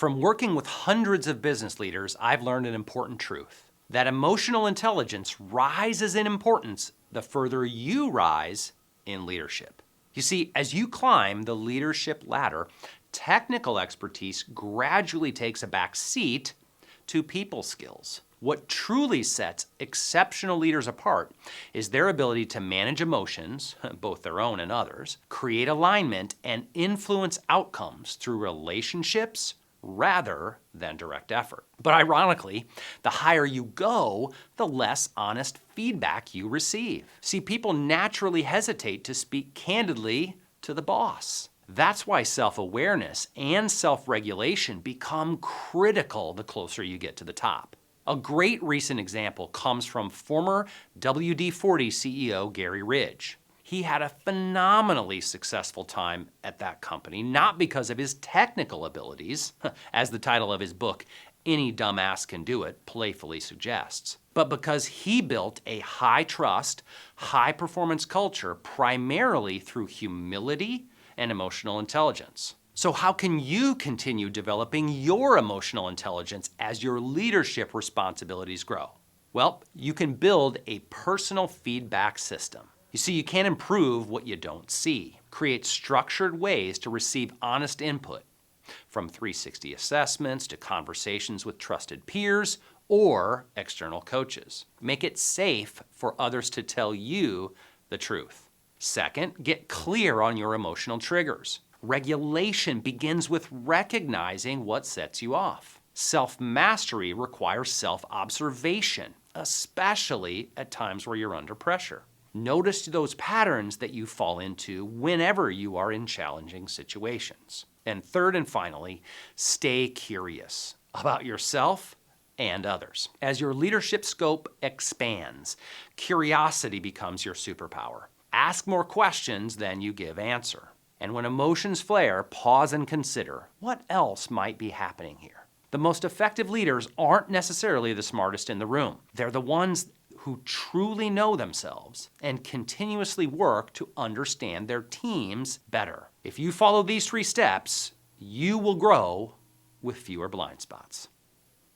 From working with hundreds of business leaders, I've learned an important truth: that emotional intelligence rises in importance the further you rise in leadership. You see, as you climb the leadership ladder, technical expertise gradually takes a back seat to people skills. What truly sets exceptional leaders apart is their ability to manage emotions, both their own and others, create alignment, and influence outcomes through relationships rather than direct effort. But ironically, the higher you go, the less honest feedback you receive. See, people naturally hesitate to speak candidly to the boss. That's why self-awareness and self-regulation become critical the closer you get to the top. A great recent example comes from former WD-40 CEO Gary Ridge. He had a phenomenally successful time at that company, not because of his technical abilities, as the title of his book, Any Dumbass Can Do It, playfully suggests, but because he built a high-trust, high-performance culture primarily through humility and emotional intelligence. So how can you continue developing your emotional intelligence as your leadership responsibilities grow? Well, you can build a personal feedback system. You see, you can't improve what you don't see. Create structured ways to receive honest input, from 360 assessments to conversations with trusted peers or external coaches. Make it safe for others to tell you the truth. Second, get clear on your emotional triggers. Regulation begins with recognizing what sets you off. Self-mastery requires self-observation, especially at times where you're under pressure. Notice those patterns that you fall into whenever you are in challenging situations. And third and finally, stay curious about yourself and others. As your leadership scope expands, curiosity becomes your superpower. Ask more questions than you give answer. And when emotions flare, pause and consider, what else might be happening here? The most effective leaders aren't necessarily the smartest in the room. They're the ones who truly know themselves and continuously work to understand their teams better. If you follow these 3 steps, you will grow with fewer blind spots.